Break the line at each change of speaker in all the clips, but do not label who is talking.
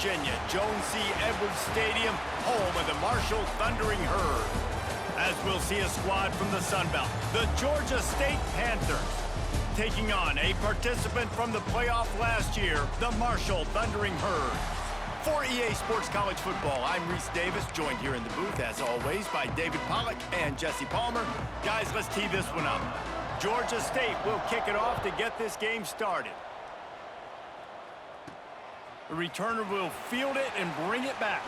Virginia, Jones C. Edwards Stadium, home of the Marshall Thundering Herd. As we'll see a squad from the Sun Belt, the Georgia State Panthers, taking on a participant from the playoff last year, the Marshall Thundering Herd. For EA Sports College Football, I'm Reese Davis, joined here in the booth, as always, by David Pollack and Jesse Palmer. Guys, let's tee this one up. Georgia State will kick it off to get this game started. The returner will field it and bring it back.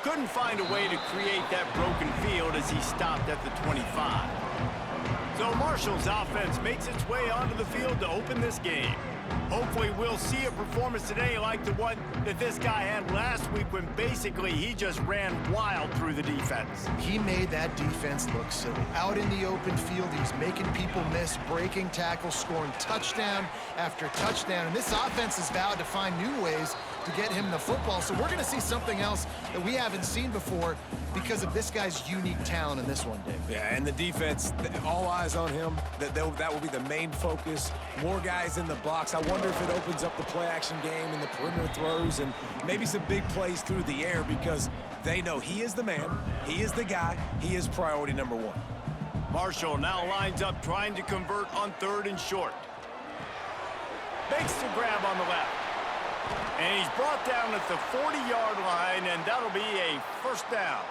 Couldn't find a way to create that broken field as he stopped at the 25. So Marshall's offense makes its way onto the field to open this game. Hopefully we'll see a performance today like the one that this guy had last week when basically he just ran wild through the defense.
He made that defense look silly. Out in the open field, he's making people miss, breaking tackles, scoring touchdown after touchdown. And this offense has vowed to find new ways to get him the football. So we're going to see something else that we haven't seen before because of this guy's unique talent in this one, Dave.
Yeah, and the defense, all eyes on him. That will be the main focus. More guys in the box. I wonder if it opens up the play-action game and the perimeter throws and maybe some big plays through the air because they know he is the man, he is the guy, he is priority number one.
Marshall now lines up trying to convert on 3rd and short. Makes the grab on the left. And he's brought down at the 40-yard line, and that'll be a first down.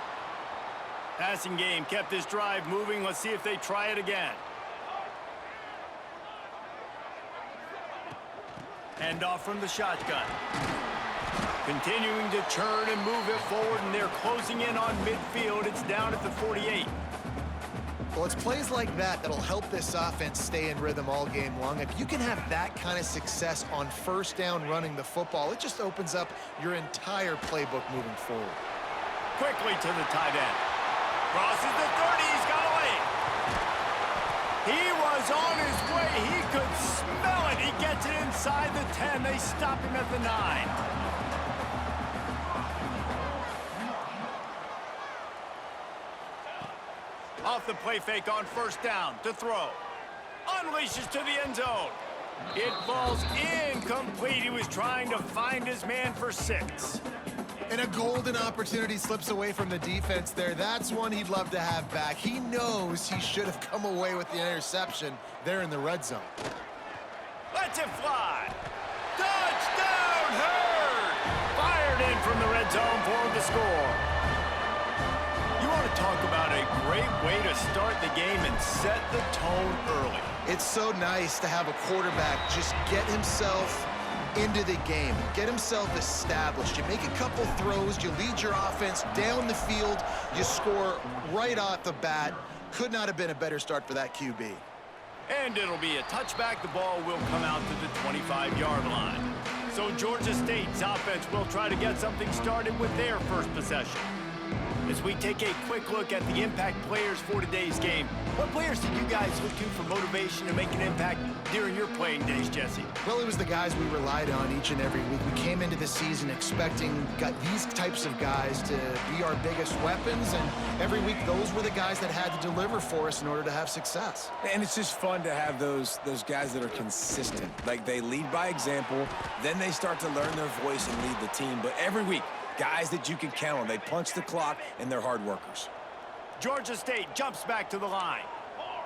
Passing game kept this drive moving. Let's see if they try it again. Handoff from the shotgun. Continuing to churn and move it forward, and they're closing in on midfield. It's down at the 48.
Well, it's plays like that that'll help this offense stay in rhythm all game long. If you can have that kind of success on first down running the football, it just opens up your entire playbook moving forward.
Quickly to the tight end. Crosses the 30. He's got away. He was on his way. He could smell it. He gets it inside the 10. They stop him at the 9. Off the play fake on first down to throw. Unleashes to the end zone. It falls incomplete. He was trying to find his man for 6.
And a golden opportunity slips away from the defense there. That's one he'd love to have back. He knows he should have come away with the interception there in the red zone.
Lets it fly. Touchdown, Herd! Fired in from the red zone for the score. You want to talk about a great way to start the game and set the tone early.
It's so nice to have a quarterback just get himself into the game, get himself established. You make a couple throws, you lead your offense down the field, you score right off the bat. Could not have been a better start for that QB.
And it'll be a touchback. The ball will come out to the 25-yard line. So Georgia State's offense will try to get something started with their first possession. As we take a quick look at the impact players for today's game, what players did you guys look to for motivation to make an impact during your playing days, Jesse?
Well, it was the guys we relied on each and every week. We came into the season expecting these types of guys to be our biggest weapons, and every week those were the guys that had to deliver for us in order to have success.
And it's just fun to have those guys that are consistent. Like, they lead by example, then they start to learn their voice and lead the team. But every week, guys that you can count on. They punch the clock, and they're hard workers.
Georgia State jumps back to the line.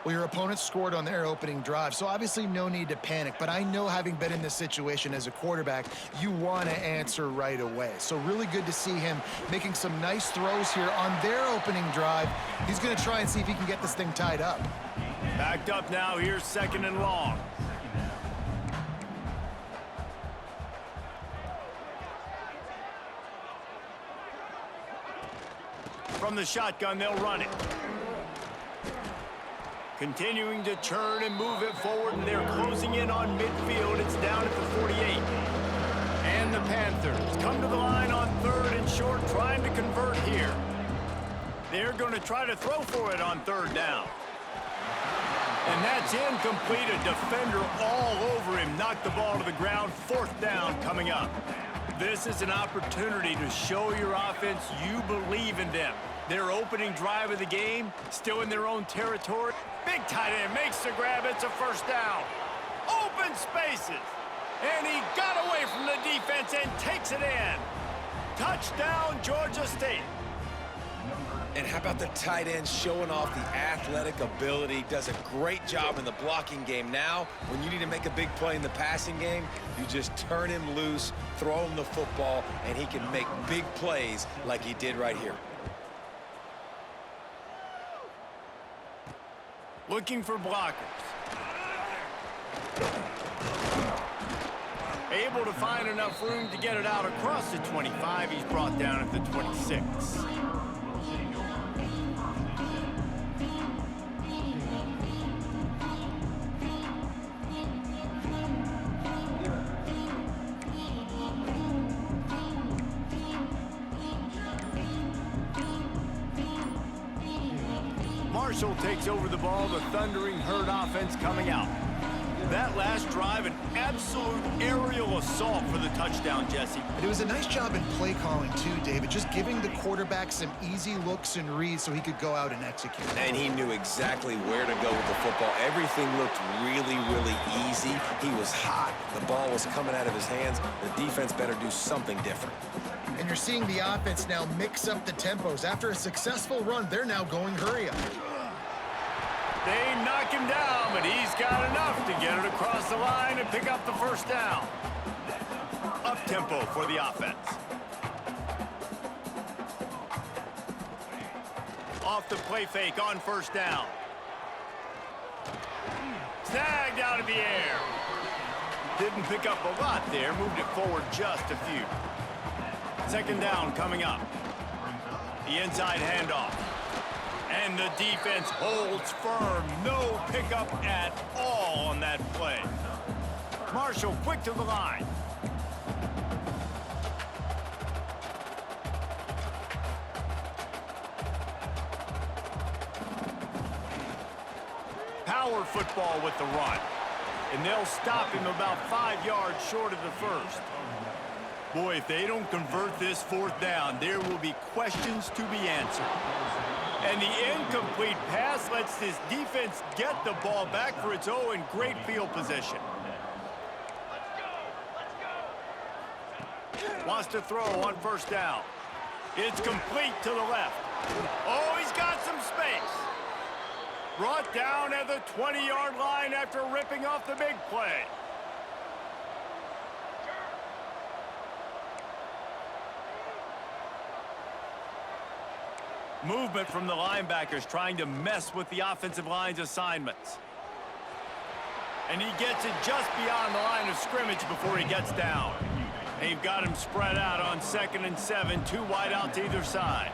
Well, your opponent scored on their opening drive, so obviously no need to panic. But I know, having been in this situation as a quarterback, you want to answer right away. So really good to see him making some nice throws here on their opening drive. He's going to try and see if he can get this thing tied up.
Backed up now. Here's 2nd and long. From the shotgun, they'll run it. Continuing to churn and move it forward, and they're closing in on midfield. It's down at the 48. And the Panthers come to the line on 3rd and short, trying to convert here. They're going to try to throw for it on 3rd down. And that's incomplete. A defender all over him. Knocked the ball to the ground. 4th down coming up. This is an opportunity to show your offense you believe in them. Their opening drive of the game, still in their own territory. Big tight end makes the grab. It's a first down. Open spaces. And he got away from the defense strides and takes it in. Touchdown, Georgia State.
And how about the tight end showing off the athletic ability? Does a great job in the blocking game. Now, when you need to make a big play in the passing game, you just turn him loose, throw him the football, and he can make big plays like he did right here.
Looking for blockers. Able to find enough room to get it out across the 25. He's brought down at the 26. Marshall takes over the ball, the thundering herd offense coming out. That last drive, an absolute aerial assault for the touchdown, Jesse.
And it was a nice job in play calling too, David, just giving the quarterback some easy looks and reads so he could go out and execute.
And he knew exactly where to go with the football. Everything looked really, really easy. He was hot. The ball was coming out of his hands. The defense better do something different.
And you're seeing the offense now mix up the tempos. After a successful run, they're now going hurry up.
They knock him down, but he's got enough to get it across the line and pick up the first down. Up-tempo for the offense. Off the play fake on first down. Snagged out of the air. Didn't pick up a lot there, moved it forward just a few. Second down coming up. The inside handoff. And the defense holds firm. No pickup at all on that play. Marshall quick to the line. Power football with the run. And they'll stop him about 5 yards short of the first. Boy, if they don't convert this fourth down, there will be questions to be answered. And the incomplete pass lets this defense get the ball back for its own great field position. Wants to throw on first down. It's complete to the left. Oh, he's got some space. Brought down at the 20-yard line after ripping off the big play. Movement from the linebackers trying to mess with the offensive line's assignments. And he gets it just beyond the line of scrimmage before he gets down. They've got him spread out on 2nd and 7, 2 wide out to either side.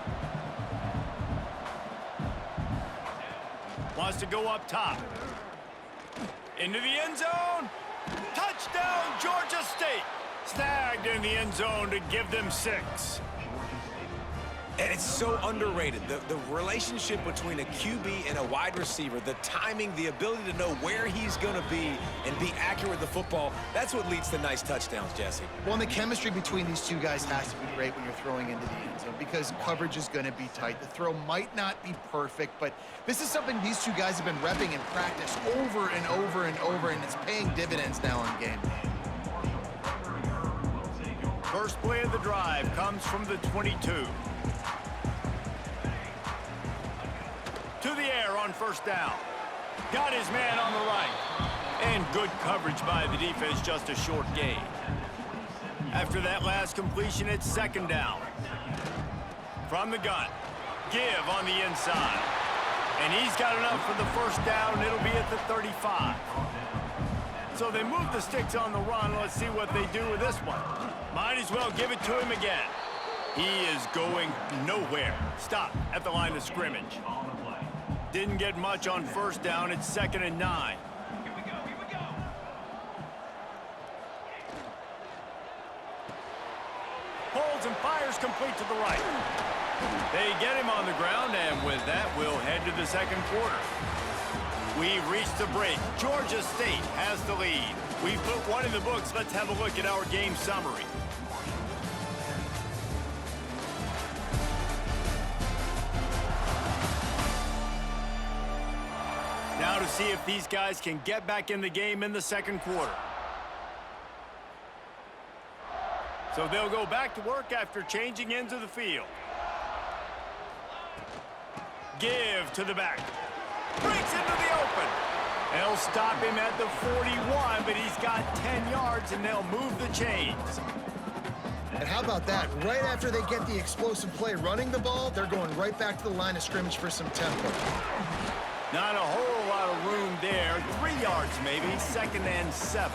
Wants to go up top. Into the end zone. Touchdown, Georgia State. Snagged in the end zone to give them 6.
And it's so underrated. The relationship between a QB and a wide receiver, the timing, the ability to know where he's going to be and be accurate with the football, that's what leads to nice touchdowns, Jesse.
Well, and the chemistry between these two guys has to be great when you're throwing into the end zone because coverage is going to be tight. The throw might not be perfect, but this is something these two guys have been repping in practice over and over and over, and it's paying dividends now on game day.
First play of the drive comes from the 22. To the air on first down. Got his man on the right. And good coverage by the defense, just a short gain. After that last completion, it's second down. From the gun. Give on the inside. And he's got enough for the first down, and it'll be at the 35. So they move the sticks on the run. Let's see what they do with this one. Might as well give it to him again. He is going nowhere. Stop at the line of scrimmage. Didn't get much on first down. It's 2nd and 9. Holds and fires complete to the right. They get him on the ground, and with that, we'll head to the second quarter. We've reached the break. Georgia State has the lead. We've put one in the books. Let's have a look at our game summary. Now to see if these guys can get back in the game in the second quarter. So they'll go back to work after changing ends of the field. Give to the back. Breaks into the open. They'll stop him at the 41, but he's got 10 yards, and they'll move the chains.
And how about that? Right after they get the explosive play running the ball, they're going right back to the line of scrimmage for some tempo.
Not a whole lot of room there. 3 yards maybe, 2nd and 7.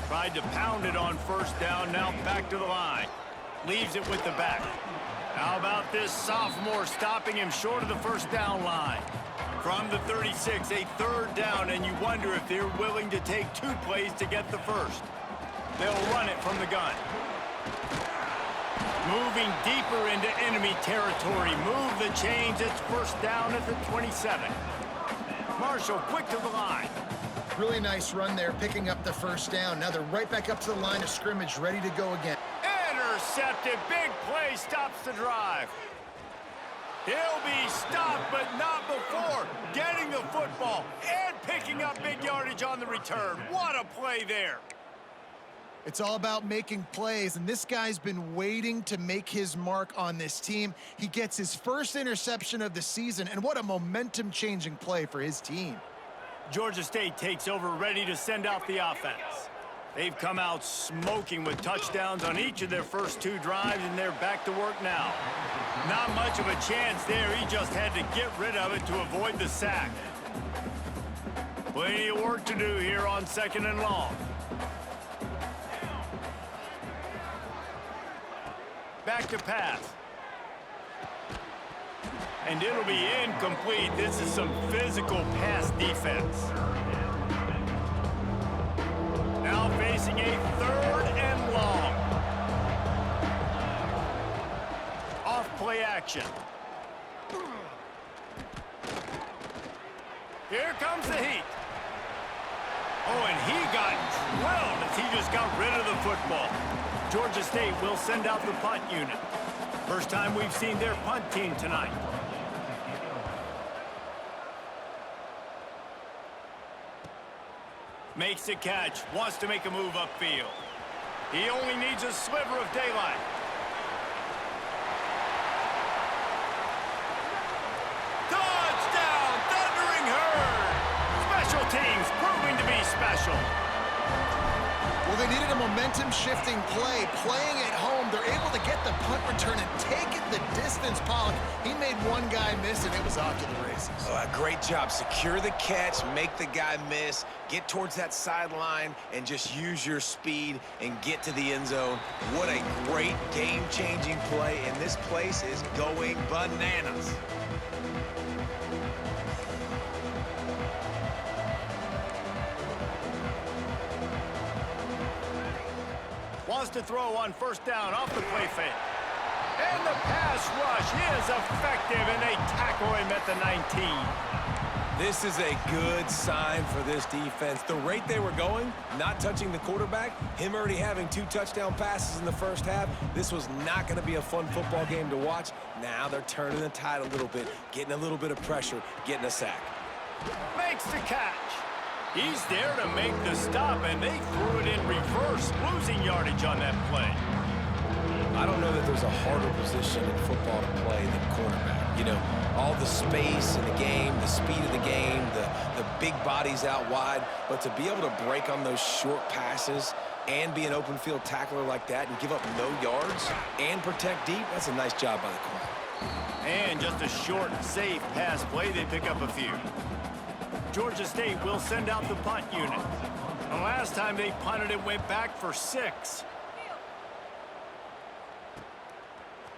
Tried to pound it on 1st down, now back to the line. Leaves it with the back. How about this sophomore stopping him short of the 1st down line? From the 36, a 3rd down, and you wonder if they're willing to take 2 plays to get the 1st. They'll run it from the gun. Moving deeper into enemy territory. Move the chains. It's 1st down at the 27. Marshall quick to the line.
Really nice run there, picking up the 1st down. Now they're right back up to the line of scrimmage, ready to go again.
Intercepted. Big play stops the drive. He'll be stopped, but not before getting the football and picking up big yardage on the return. What a play there.
It's all about making plays, and this guy's been waiting to make his mark on this team. He gets his 1st interception of the season, and what a momentum-changing play for his team.
Georgia State takes over, ready to send out the offense. They've come out smoking with touchdowns on each of their first 2 drives, and they're back to work now. Not much of a chance there. He just had to get rid of it to avoid the sack. Plenty of work to do here on 2nd and long. Back to pass. And it'll be incomplete. This is some physical pass defense. Now facing a 3rd and long. Off play action. Here comes the heat. Oh, and he got drilled as he just got rid of the football. Georgia State will send out the punt unit. First time we've seen their punt team tonight. Makes the catch, wants to make a move upfield. He only needs a sliver of daylight. Touchdown, Thundering Herd! Special teams proving to be special.
Well, they needed a momentum-shifting play. Playing at home, they're able to get the punt return and take it the distance. Pollock, he made one guy miss, and it was off to the races.
Oh, great job. Secure the catch, make the guy miss, get towards that sideline, and just use your speed and get to the end zone. What a great game-changing play, and this place is going bananas.
Wants to throw on 1st down off the play fake. And the pass rush is effective, and they tackle him at the 19.
This is a good sign for this defense. The rate they were going, not touching the quarterback, him already having 2 touchdown passes in the 1st half, this was not going to be a fun football game to watch. Now they're turning the tide a little bit, getting a little bit of pressure, getting a sack.
Makes the catch. He's there to make the stop, and they threw it in reverse, losing yardage on that play.
I don't know that there's a harder position in football to play than cornerback. You know, all the space in the game, the speed of the game, the big bodies out wide, but to be able to break on those short passes and be an open field tackler like that and give up no yards and protect deep, that's a nice job by the corner.
And just a short, safe pass play, they pick up a few. Georgia State will send out the punt unit. The last time they punted, it went back for 6.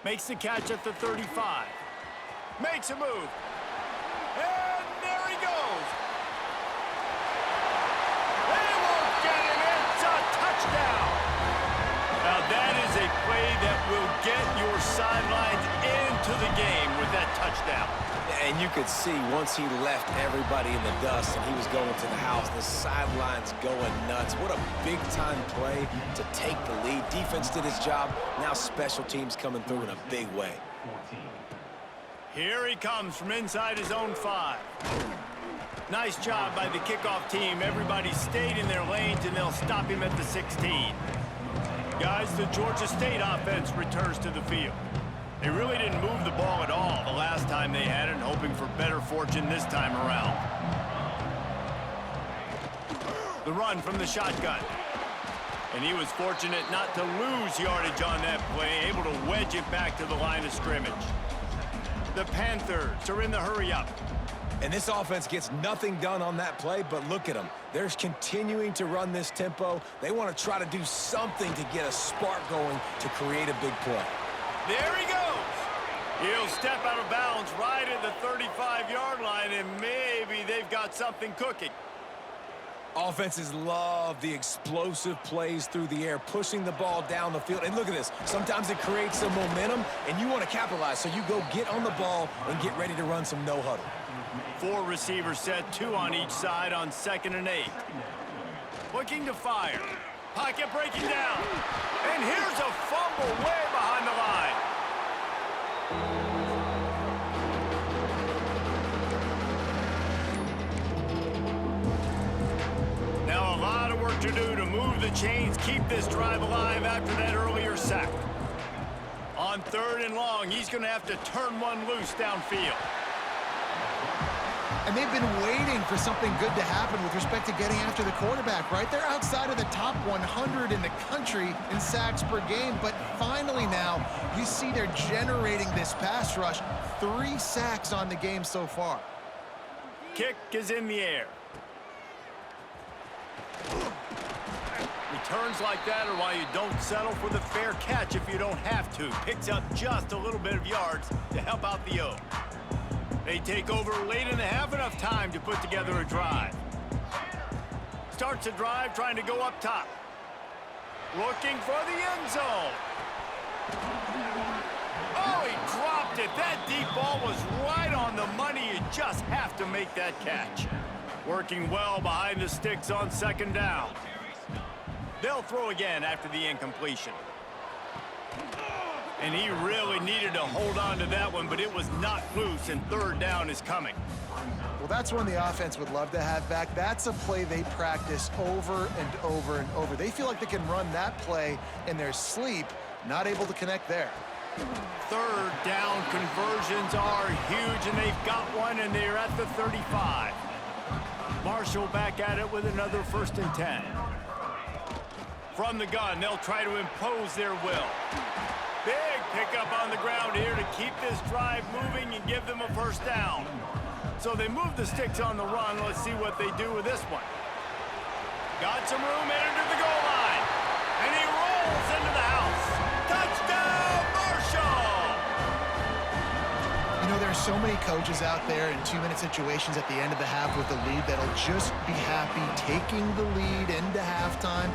Makes the catch at the 35. Makes a move. And there he goes. They won't get him. It's a touchdown. Now that is a play that will get your sidelines into the game with that touchdown.
And you could see once he left everybody in the dust and he was going to the house, the sidelines going nuts. What a big-time play to take the lead. Defense did his job. Now special teams coming through in a big way.
Here he comes from inside his own 5. Nice job by the kickoff team. Everybody stayed in their lanes, and they'll stop him at the 16. Guys, the Georgia State offense returns to the field. They really didn't move the ball at all the last time they had it, hoping for better fortune this time around. The run from the shotgun. And he was fortunate not to lose yardage on that play, able to wedge it back to the line of scrimmage. The Panthers are in the hurry-up.
And this offense gets nothing done on that play, but look at them. They're continuing to run this tempo. They want to try to do something to get a spark going to create a big play.
There he goes. He'll step out of bounds right at the 35-yard line, and maybe they've got something cooking.
Offenses love the explosive plays through the air, pushing the ball down the field. And look at this. Sometimes it creates some momentum, and you want to capitalize. So you go get on the ball and get ready to run some no-huddle.
4 receivers set, 2 on each side on 2nd and 8. Looking to fire. Pocket breaking down. And here's a fumble way behind the line. Now a lot of work to do to move the chains, keep this drive alive after that earlier sack. On 3rd and long, he's going to have to turn one loose downfield.
And they've been waiting for something good to happen with respect to getting after the quarterback, right? They're outside of the top 100 in the country in sacks per game, but finally now you see they're generating this pass rush. 3 sacks on the game so far.
Kick is in the air. Returns like that are why you don't settle for the fair catch if you don't have to. Picks up just a little bit of yards to help out the O. They take over late in the half, enough time to put together a drive. Starts a drive trying to go up top. Looking for the end zone. Oh, he dropped it. That deep ball was right on the money. You just have to make that catch. Working well behind the sticks on 2nd down. They'll throw again after the incompletion. And he really needed to hold on to that one, but it was knocked loose, and 3rd down is coming.
Well, that's one the offense would love to have back. That's a play they practice over and over and over. They feel like they can run that play in their sleep, not able to connect there.
3rd down conversions are huge, and they've got one, and they're at the 35. Marshall back at it with another 1st and 10. From the gun, they'll try to impose their will. Big pickup on the ground here to keep this drive moving and give them a 1st down. So they move the sticks on the run. Let's see what they do with this one. Got some room, headed to the goal line. And he rolls into the house. Touchdown, Marshall!
You know, there are so many coaches out there in 2-minute situations at the end of the half with the lead that'll just be happy taking the lead into halftime.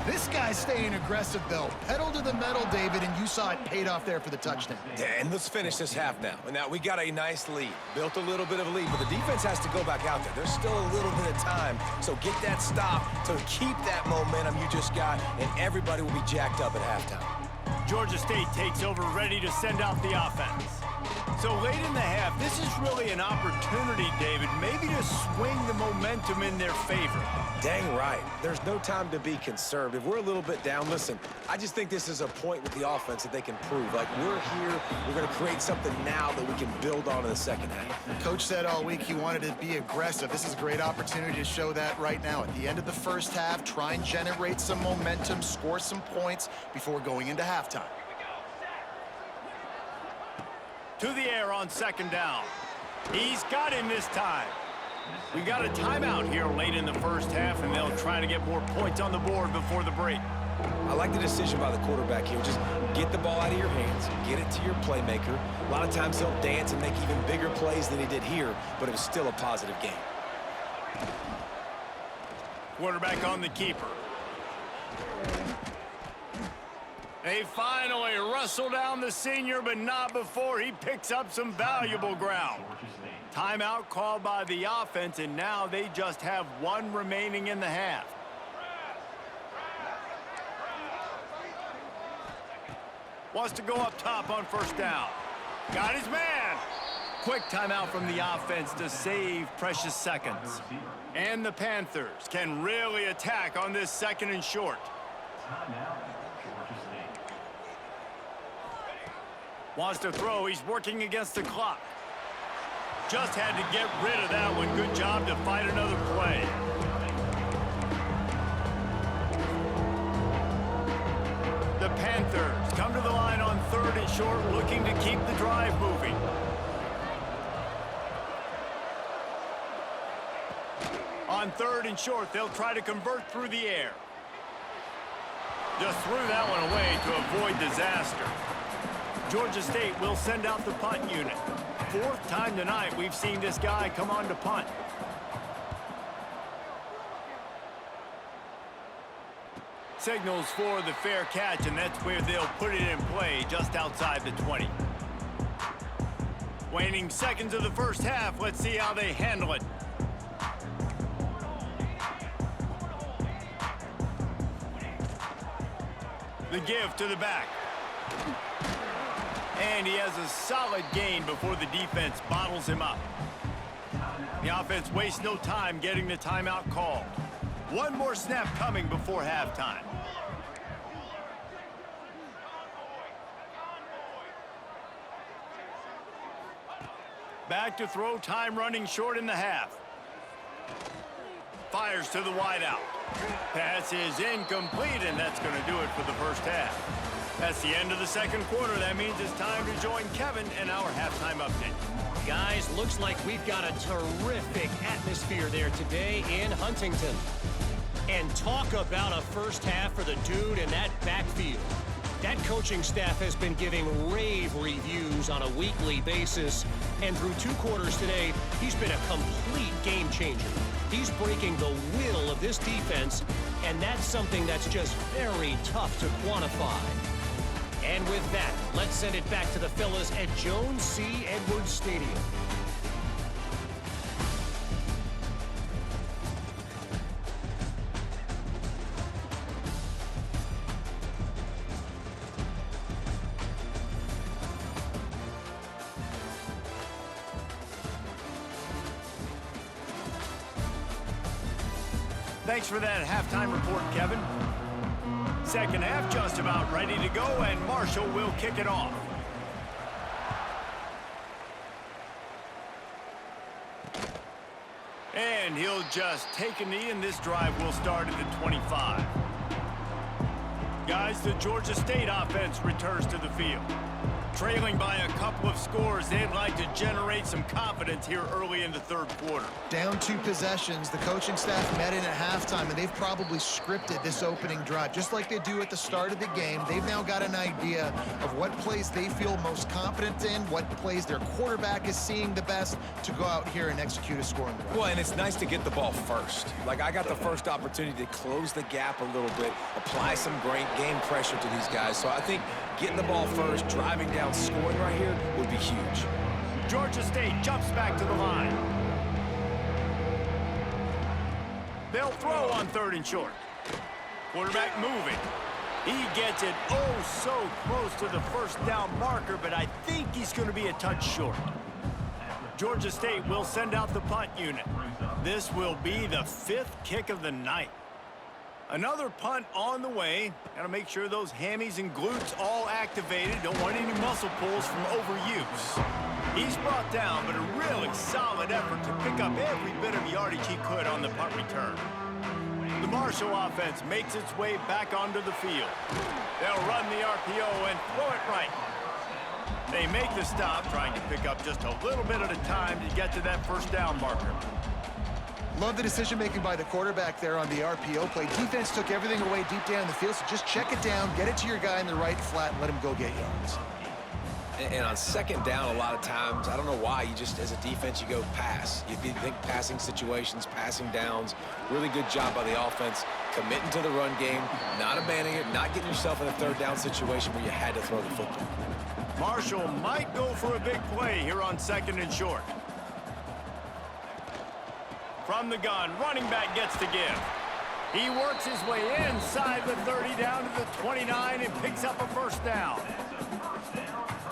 This guy's staying aggressive, though. Pedal to the metal, David, and you saw it paid off there for the touchdown.
Yeah, and let's finish this half now. And now we got a nice lead. Built a little bit of a lead, but the defense has to go back out there. There's still a little bit of time. So get that stop to keep that momentum you just got, and everybody will be jacked up at halftime.
Georgia State takes over, ready to send out the offense. So late in the half, this is really an opportunity, David, maybe to swing the momentum in their favor.
Dang right. There's no time to be conservative. We're a little bit down. Listen, I just think this is a point with the offense that they can prove. Like, we're here, we're going to create something now that we can build on in the 2nd half.
Coach said all week he wanted to be aggressive. This is a great opportunity to show that right now. At the end of the 1st half, try and generate some momentum, score some points before going into halftime.
To the air on 2nd down. He's got him this time. We got a timeout here late in the 1st half, and they'll try to get more points on the board before the break.
I like the decision by the quarterback here. Just get the ball out of your hands, get it to your playmaker. A lot of times he'll dance and make even bigger plays than he did here, but it was still a positive game.
Quarterback on the keeper. They finally wrestle down the senior, but not before he picks up some valuable ground. Timeout called by the offense, and now they just have 1 remaining in the half. Wants to go up top on 1st down. Got his man. Quick timeout from the offense to save precious seconds. And the Panthers can really attack on this 2nd and short. Wants to throw. He's working against the clock. Just had to get rid of that one. Good job to fight another play. The Panthers come to the line on 3rd and short, looking to keep the drive moving. On 3rd and short, they'll try to convert through the air. Just threw that one away to avoid disaster. Georgia State will send out the punt unit. 4th time tonight we've seen this guy come on to punt. Signals for the fair catch, and that's where they'll put it in play just outside the 20. Waning seconds of the first half. Let's see how they handle it. The give to the back. And he has a solid gain before the defense bottles him up. The offense wastes no time getting the timeout called. One more snap coming before halftime. Back to throw, time running short in the half. Fires to the wideout. Pass is incomplete, and that's going to do it for the first half. That's the end of the second quarter. That means it's time to join Kevin and our halftime update.
Guys, looks like we've got a terrific atmosphere there today in Huntington. And talk about a first half for the dude in that backfield. That coaching staff has been giving rave reviews on a weekly basis. And through 2 quarters today, he's been a complete game changer. He's breaking the will of this defense, and that's something that's just very tough to quantify. And with that, let's send it back to the fellas at Jones C. Edwards Stadium.
Thanks for that halftime report, Kevin. Second half just about ready to go, and Marshall will kick it off. And he'll just take a knee, and this drive will start at the 25. Guys, the Georgia State offense returns to the field. Trailing by a couple of scores, they'd like to generate some confidence here early in the third quarter.
Down 2 possessions. The coaching staff met in at halftime, and they've probably scripted this opening drive. Just like they do at the start of the game, they've now got an idea of what plays they feel most confident in, what plays their quarterback is seeing the best to go out here and execute a scoring drive.
Well, and it's nice to get the ball first. Like, I got the first opportunity to close the gap a little bit, apply some great game pressure to these guys. So I think getting the ball first, driving down, scoring right here would be huge.
Georgia State jumps back to the line. They'll throw on 3rd and short. Quarterback moving. He gets it oh so close to the first down marker, but I think he's going to be a touch short. Georgia State will send out the punt unit. This will be the 5th kick of the night. Another punt on the way. Got to make sure those hammies and glutes all activated. Don't want any muscle pulls from overuse. He's brought down, but a really solid effort to pick up every bit of yardage he could on the punt return. The Marshall offense makes its way back onto the field. They'll run the RPO and throw it right. They make the stop, trying to pick up just a little bit at a time to get to that first down marker.
Love the decision-making by the quarterback there on the RPO play. Defense took everything away deep down the field, so just check it down, get it to your guy in the right flat, and let him go get yards.
And on second down, a lot of times, I don't know why, you just, as a defense, you go pass. You think passing situations, passing downs. Really good job by the offense, committing to the run game, not abandoning it, not getting yourself in a 3rd down situation where you had to throw the football.
Marshall might go for a big play here on 2nd and short. From the gun, running back gets the give. He works his way inside the 30 down to the 29 and picks up a first down.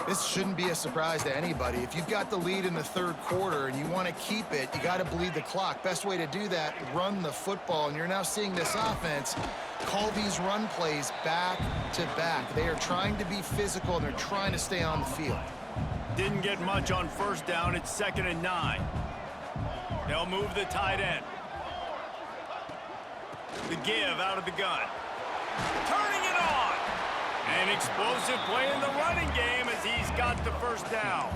This shouldn't be a surprise to anybody. If you've got the lead in the 3rd quarter and you want to keep it, you got to bleed the clock. Best way to do that, run the football. And you're now seeing this offense call these run plays back to back. They are trying to be physical, and they're trying to stay on the field.
Didn't get much on first down. It's 2nd and 9. They'll move the tight end. The give out of the gun. Turning it on. An explosive play in the running game as he's got the first down.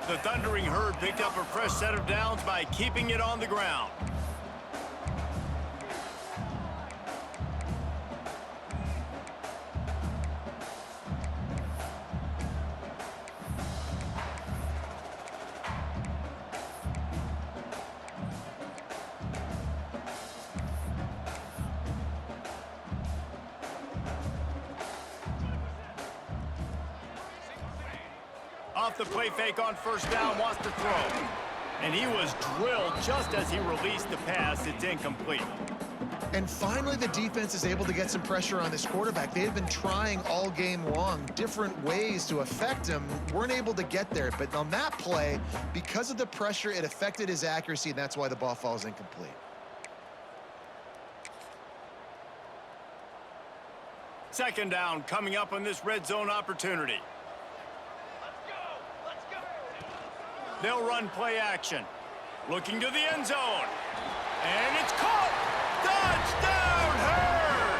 The Thundering Herd picked up a fresh set of downs by keeping it on the ground. Off the play fake on first down, wants to throw. And he was drilled just as he released the pass. It's incomplete.
And finally, the defense is able to get some pressure on this quarterback. They have been trying all game long different ways to affect him. Weren't able to get there. But on that play, because of the pressure, it affected his accuracy, and that's why the ball falls incomplete.
Second down coming up on this red zone opportunity. They'll run play action. Looking to the end zone. And it's caught! Touchdown, Herd!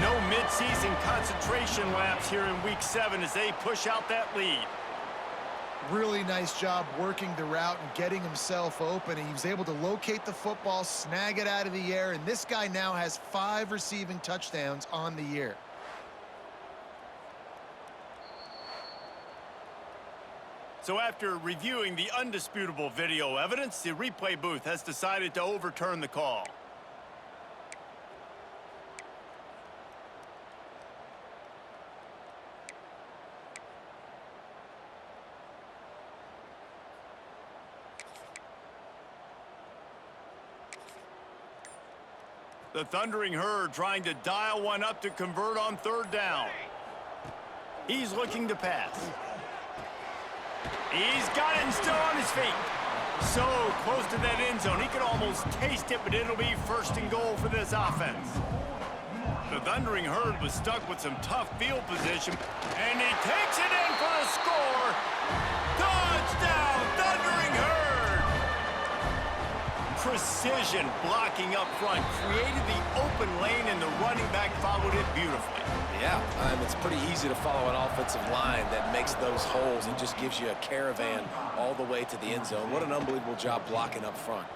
No midseason concentration laps here in Week 7 as they push out that lead.
Really nice job working the route and getting himself open. And he was able to locate the football, snag it out of the air, and this guy now has 5 receiving touchdowns on the year.
So after reviewing the undisputable video evidence, the replay booth has decided to overturn the call. The Thundering Herd trying to dial one up to convert on third down. He's looking to pass. He's got it and still on his feet. So close to that end zone. He could almost taste it, but it'll be 1st and goal for this offense. The Thundering Herd was stuck with some tough field position, and he takes it in for the score. Touchdown, Thundering Herd! Precision blocking up front created the open lane, and the running back followed it beautifully.
Yeah, it's pretty easy to follow an offensive line that makes those holes and just gives you a caravan all the way to the end zone. What an unbelievable job blocking up front.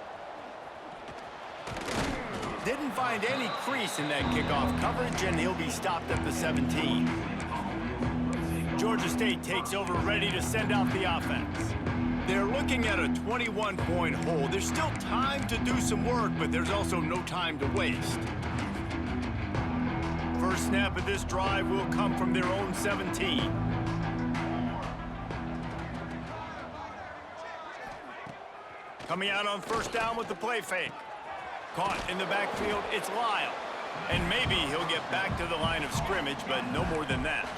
Didn't find any crease in that kickoff coverage, and he'll be stopped at the 17. Georgia State takes over, ready to send out the offense. They're looking at a 21-point hole. There's still time to do some work, but there's also no time to waste. First snap of this drive will come from their own 17. Coming out on first down with the play fake. Caught in the backfield, it's Lyle. And maybe he'll get back to the line of scrimmage, but no more than that.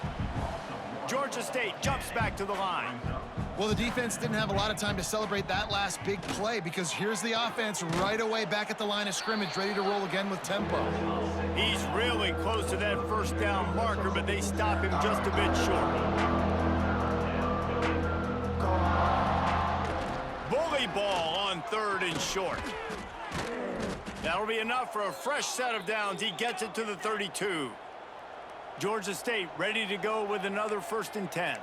Georgia State jumps back to the line.
Well, the defense didn't have a lot of time to celebrate that last big play, because here's the offense right away back at the line of scrimmage, ready to roll again with tempo.
He's really close to that first down marker, but they stop him just a bit short. Bully ball on 3rd and short. That'll be enough for a fresh set of downs. He gets it to the 32. Georgia State ready to go with another 1st and 10.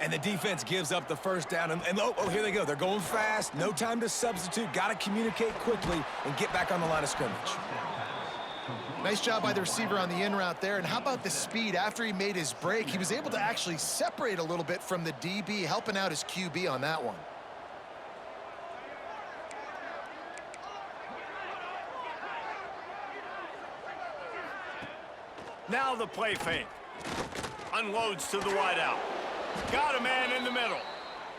And the defense gives up the first down. And oh, here they go. They're going fast. No time to substitute. Got to communicate quickly and get back on the line of scrimmage.
Nice job by the receiver on the in route there. And how about the speed? After he made his break, he was able to actually separate a little bit from the DB, helping out his QB on that one.
Now the play fake. Unloads to the wideout. Got a man in the middle.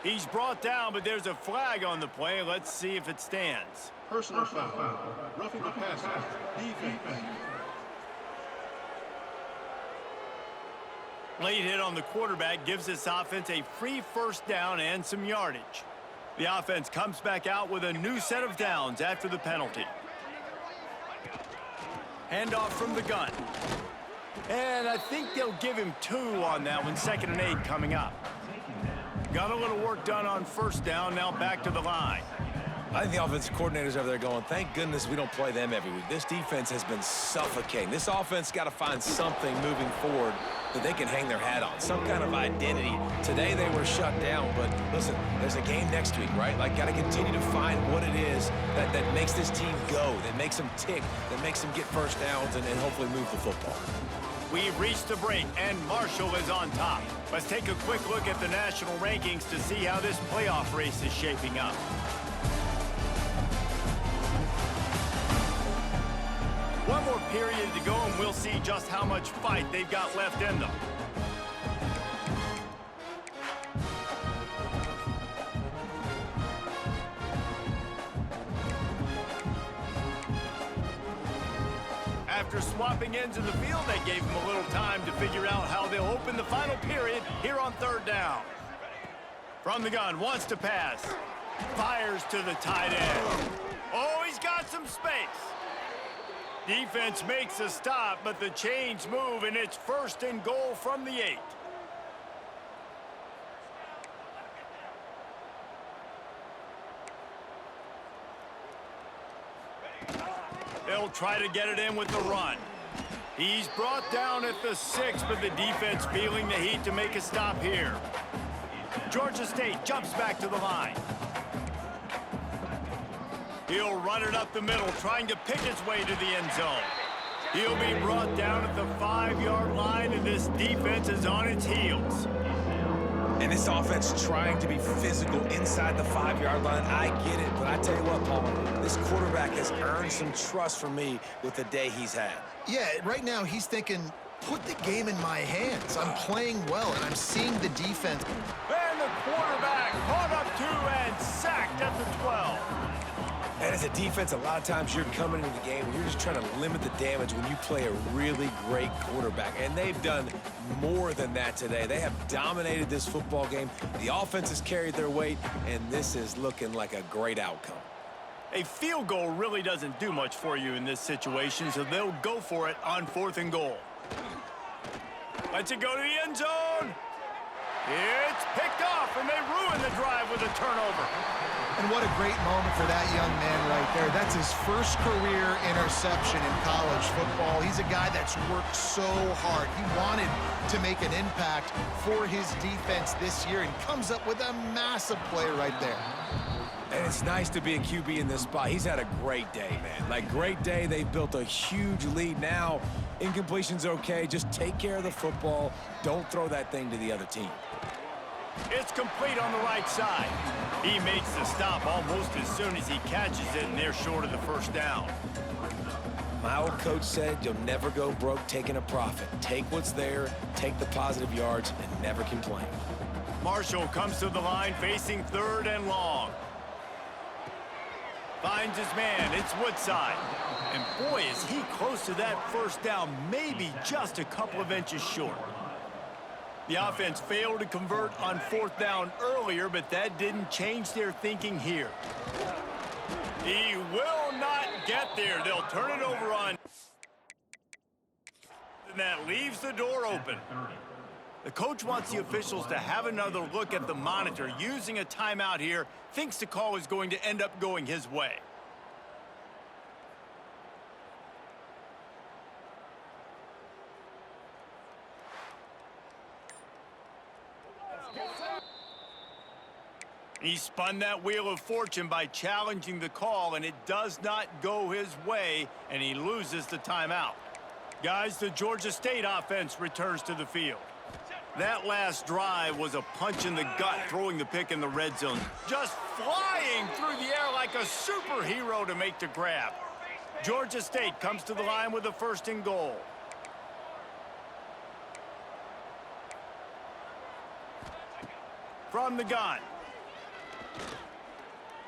He's brought down, but there's a flag on the play. Let's see if it stands.
Personal foul. Roughing the passer. Defense.
Late hit on the quarterback gives this offense a free first down and some yardage. The offense comes back out with a new set of downs after the penalty. Handoff from the gun. And I think they'll give him 2 on that one. 2nd and 8 coming up. Got a little work done on first down. Now back to the line.
I think the offensive coordinators over there going, thank goodness we don't play them every week. This defense has been suffocating. This offense got to find something moving forward that they can hang their hat on, some kind of identity. Today they were shut down, but listen, there's a game next week, right? Like, got to continue to find what it is that makes this team go, that makes them tick, that makes them get first downs and hopefully move the football.
We've reached the break, and Marshall is on top. Let's take a quick look at the national rankings to see how this playoff race is shaping up. One more period to go, and we'll see just how much fight they've got left in them. After swapping ends in the field, they gave them a little time to figure out how they'll open the final period here on 3rd down. From the gun, wants to pass. Fires to the tight end. Oh, he's got some space. Defense makes a stop, but the chains move, and it's 1st and goal from the 8. They'll try to get it in with the run. He's brought down at the 6, but the defense feeling the heat to make a stop here. Georgia State jumps back to the line. He'll run it up the middle, trying to pick his way to the end zone. He'll be brought down at the 5-yard line, and this defense is on its heels.
And this offense trying to be physical inside the 5-yard line. I get it, but I tell you what, Paul, this quarterback has earned some trust from me with the day he's had.
Yeah, right now he's thinking, put the game in my hands. I'm playing well, and I'm seeing the defense.
And the quarterback caught up to and sacked at the 12.
And as a defense, a lot of times you're coming into the game and you're just trying to limit the damage when you play a really great quarterback. And they've done more than that today. They have dominated this football game. The offense has carried their weight, and this is looking like a great outcome.
A field goal really doesn't do much for you in this situation, so they'll go for it on 4th and goal. Lets it go to the end zone. It's picked off, and they ruin the drive with a turnover.
And what a great moment for that young man right there. That's his first career interception in college football. He's a guy that's worked so hard. He wanted to make an impact for his defense this year and comes up with a massive play right there.
And it's nice to be a QB in this spot. He's had a great day, man. Like, great day. They've built a huge lead. Now, incompletion's okay. Just take care of the football. Don't throw that thing to the other team.
It's complete on the right side. He makes the stop almost as soon as he catches it, and they're short of the 1st down.
My old coach said you'll never go broke taking a profit. Take what's there, take the positive yards, and never complain.
Marshall comes to the line facing 3rd and long. Finds his man. It's Woodside. And boy, is he close to that 1st down, maybe just a couple of inches short. The offense failed to convert on 4th down earlier, but that didn't change their thinking here. He will not get there. They'll turn it over on. And that leaves the door open. The coach wants the officials to have another look at the monitor. Using a timeout here, thinks the call is going to end up going his way. He spun that wheel of fortune by challenging the call, and it does not go his way, and he loses the timeout. Guys, the Georgia State offense returns to the field. That last drive was a punch in the gut, throwing the pick in the red zone. Just flying through the air like a superhero to make the grab. Georgia State comes to the line with a 1st and goal. From the gun.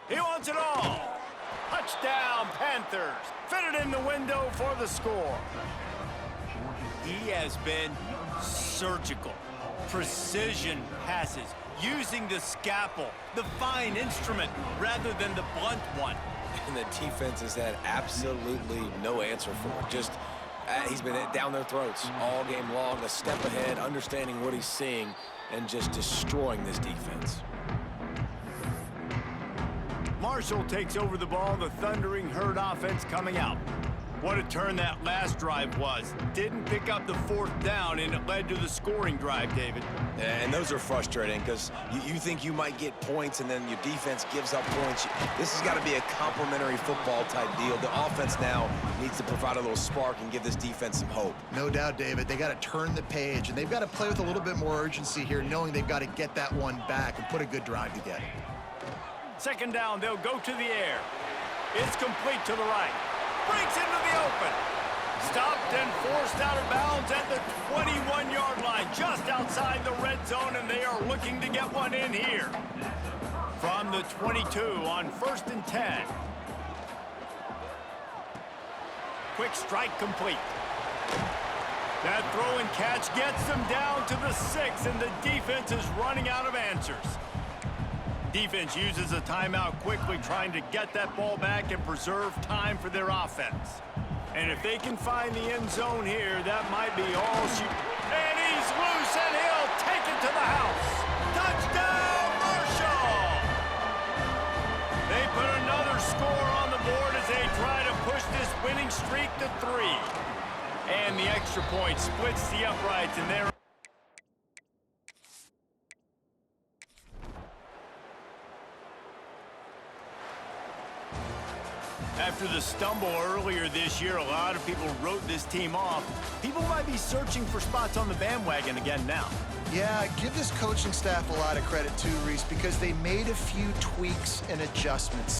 He wants it all. Touchdown, Panthers. Fitted in the window for the score. He has been surgical. Precision passes, using the scalpel, the fine instrument, rather than the blunt one.
And the defense has had absolutely no answer for it. Just He's been down their throats all game long, a step ahead, understanding what he's seeing, and just destroying this defense.
Marshall takes over the ball, the Thundering Herd offense coming out. What a turn that last drive was. Didn't pick up the 4th down, and it led to the scoring drive, David.
And those are frustrating because you think you might get points and then your defense gives up points. This has got to be a complementary football type deal. The offense now needs to provide a little spark and give this defense some hope.
No doubt, David. They got to turn the page, and they've got to play with a little bit more urgency here, knowing they've got to get that one back and put a good drive together.
2nd down, they'll go to the air. It's complete to the right. Breaks into the open. Stopped and forced out of bounds at the 21-yard line, just outside the red zone, and they are looking to get one in here. From the 22 on 1st and 10. Quick strike complete. That throw and catch gets them down to the 6, and the defense is running out of answers. Defense uses a timeout quickly, trying to get that ball back and preserve time for their offense. And if they can find the end zone here, that might be all she... And he's loose, and he'll take it to the house. Touchdown, Marshall! They put another score on the board as they try to push this winning streak to 3. And the extra point splits the uprights, and they're... After the stumble earlier this year, a lot of people wrote this team off. People might be searching for spots on the bandwagon again now.
Yeah, give this coaching staff a lot of credit too, Reese, because they made a few tweaks and adjustments.